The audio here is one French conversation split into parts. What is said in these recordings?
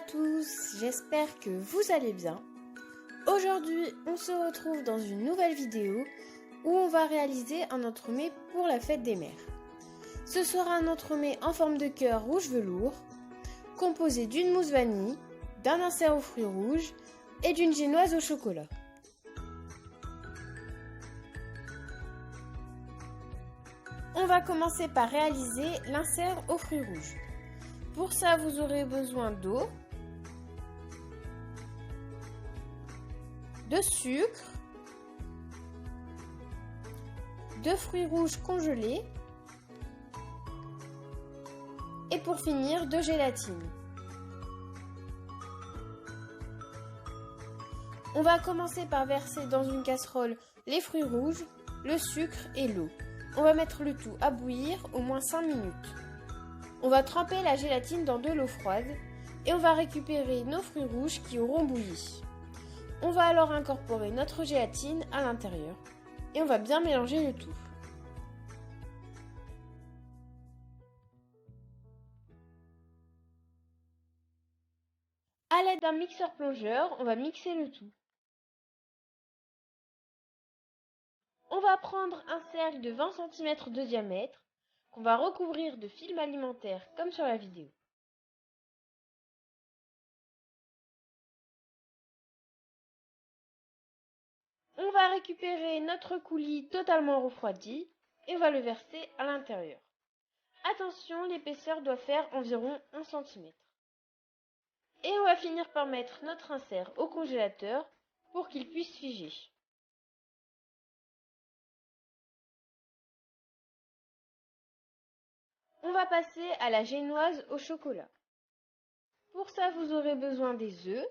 tous, j'espère que vous allez bien. Aujourd'hui, on se retrouve dans une nouvelle vidéo où on va réaliser un entremets pour la fête des mères. Ce sera un entremets en forme de cœur rouge velours, composé d'une mousse vanille, d'un insert aux fruits rouges et d'une génoise au chocolat. On va commencer par réaliser l'insert aux fruits rouges. Pour ça, vous aurez besoin d'eau, de sucre, de fruits rouges congelés et pour finir, de gélatine. On va commencer par verser dans une casserole les fruits rouges, le sucre et l'eau. On va mettre le tout à bouillir au moins 5 minutes. On va tremper la gélatine dans de l'eau froide et on va récupérer nos fruits rouges qui auront bouilli. On va alors incorporer notre gélatine à l'intérieur et on va bien mélanger le tout. À l'aide d'un mixeur plongeur, on va mixer le tout. On va prendre un cercle de 20 cm de diamètre qu'on va recouvrir de film alimentaire comme sur la vidéo. On va récupérer notre coulis totalement refroidi et on va le verser à l'intérieur. Attention, l'épaisseur doit faire environ 1 cm. Et on va finir par mettre notre insert au congélateur pour qu'il puisse figer. On va passer à la génoise au chocolat. Pour ça, vous aurez besoin des œufs,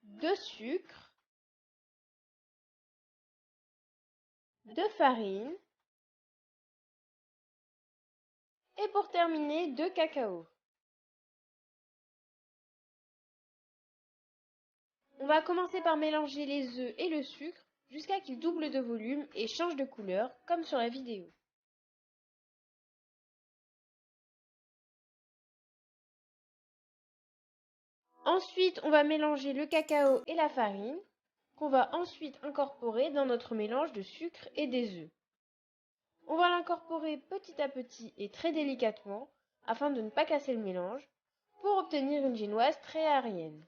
de sucre, de farine et pour terminer, de cacao. On va commencer par mélanger les œufs et le sucre jusqu'à qu'ils doublent de volume et changent de couleur comme sur la vidéo. Ensuite, on va mélanger le cacao et la farine qu'on va ensuite incorporer dans notre mélange de sucre et des œufs. On va l'incorporer petit à petit et très délicatement afin de ne pas casser le mélange pour obtenir une génoise très aérienne.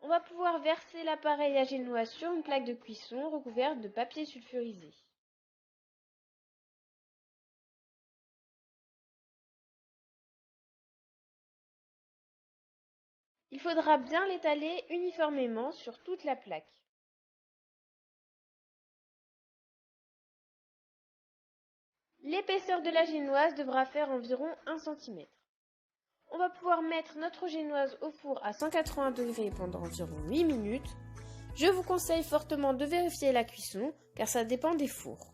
On va pouvoir verser l'appareil à génoise sur une plaque de cuisson recouverte de papier sulfurisé. Il faudra bien l'étaler uniformément sur toute la plaque. L'épaisseur de la génoise devra faire environ 1 cm. On va pouvoir mettre notre génoise au four à 180 degrés pendant environ 8 minutes. Je vous conseille fortement de vérifier la cuisson car ça dépend des fours.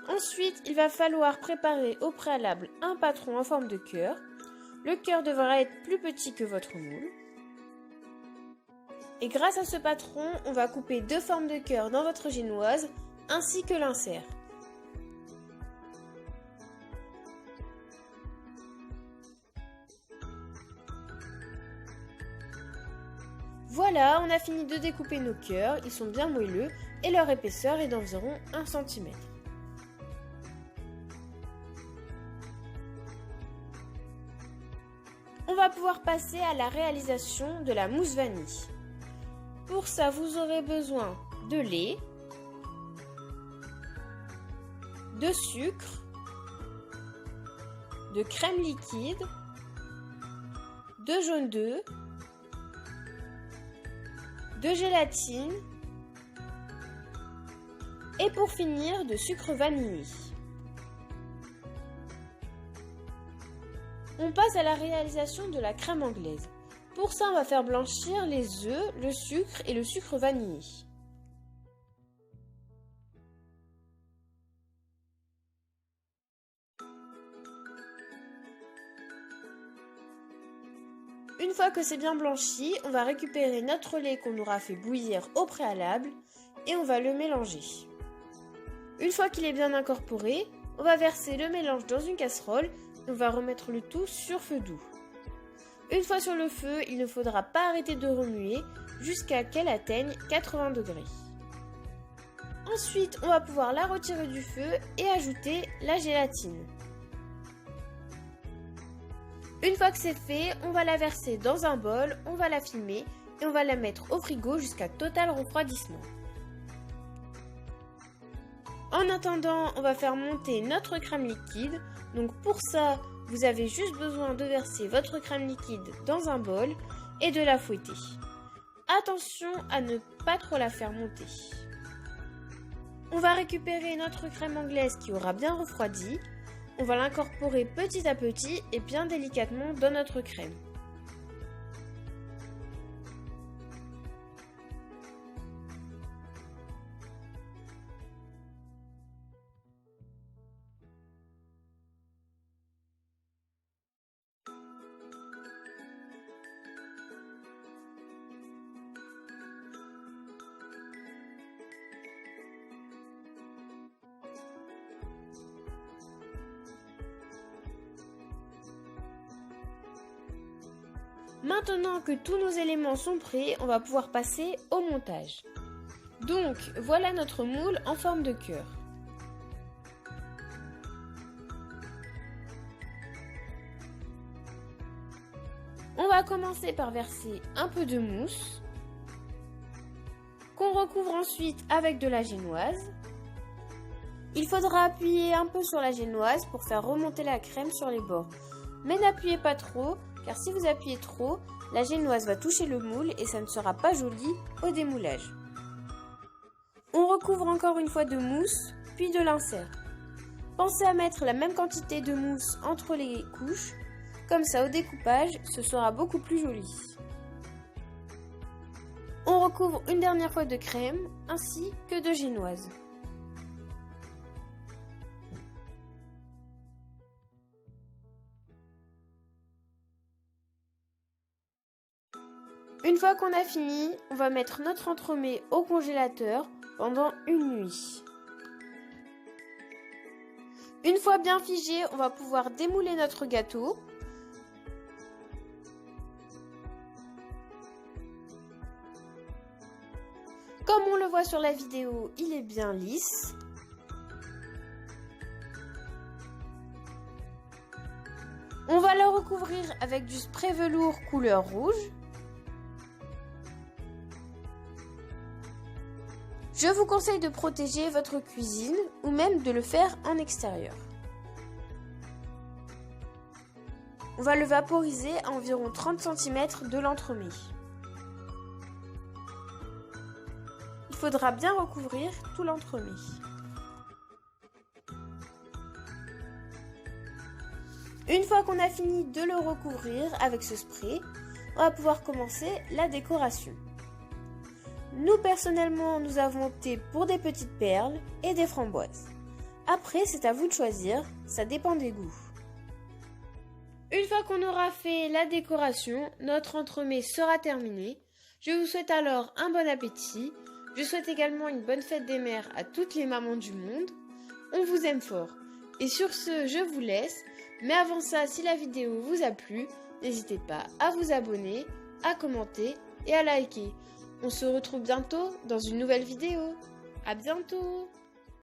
Ensuite, il va falloir préparer au préalable un patron en forme de cœur. Le cœur devra être plus petit que votre moule. Et grâce à ce patron, on va couper 2 formes de cœur dans votre génoise ainsi que l'insert. Voilà, on a fini de découper nos cœurs, ils sont bien moelleux et leur épaisseur est d'environ 1 cm. On va pouvoir passer à la réalisation de la mousse vanille. Pour ça, vous aurez besoin de lait, de sucre, de crème liquide, de jaune d'œuf, de gélatine et pour finir de sucre vanillé. On passe à la réalisation de la crème anglaise. Pour ça, on va faire blanchir les œufs, le sucre et le sucre vanillé. Une fois que c'est bien blanchi, on va récupérer notre lait qu'on aura fait bouillir au préalable et on va le mélanger. Une fois qu'il est bien incorporé, on va verser le mélange dans une casserole et on va remettre le tout sur feu doux. Une fois sur le feu, il ne faudra pas arrêter de remuer jusqu'à qu'elle atteigne 80 degrés. Ensuite, on va pouvoir la retirer du feu et ajouter la gélatine. Une fois que c'est fait, on va la verser dans un bol, on va la filmer et on va la mettre au frigo jusqu'à total refroidissement. En attendant, on va faire monter notre crème liquide. Donc pour ça, vous avez juste besoin de verser votre crème liquide dans un bol et de la fouetter. Attention à ne pas trop la faire monter. On va récupérer notre crème anglaise qui aura bien refroidi. On va l'incorporer petit à petit et bien délicatement dans notre crème. Maintenant que tous nos éléments sont prêts, on va pouvoir passer au montage. Donc, voilà notre moule en forme de cœur. On va commencer par verser un peu de mousse, qu'on recouvre ensuite avec de la génoise. Il faudra appuyer un peu sur la génoise pour faire remonter la crème sur les bords. Mais n'appuyez pas trop, car si vous appuyez trop, la génoise va toucher le moule et ça ne sera pas joli au démoulage. On recouvre encore une fois de mousse, puis de l'insert. Pensez à mettre la même quantité de mousse entre les couches, comme ça au découpage, ce sera beaucoup plus joli. On recouvre une dernière fois de crème, ainsi que de génoise. Une fois qu'on a fini, on va mettre notre entremets au congélateur pendant une nuit. Une fois bien figé, on va pouvoir démouler notre gâteau. Comme on le voit sur la vidéo, il est bien lisse. On va le recouvrir avec du spray velours couleur rouge. Je vous conseille de protéger votre cuisine ou même de le faire en extérieur. On va le vaporiser à environ 30 cm de l'entremets. Il faudra bien recouvrir tout l'entremets. Une fois qu'on a fini de le recouvrir avec ce spray, on va pouvoir commencer la décoration. Nous personnellement, nous avons opté pour des petites perles et des framboises. Après, c'est à vous de choisir, ça dépend des goûts. Une fois qu'on aura fait la décoration, notre entremets sera terminé. Je vous souhaite alors un bon appétit. Je souhaite également une bonne fête des mères à toutes les mamans du monde. On vous aime fort. Et sur ce, je vous laisse. Mais avant ça, si la vidéo vous a plu, n'hésitez pas à vous abonner, à commenter et à liker. On se retrouve bientôt dans une nouvelle vidéo. À bientôt!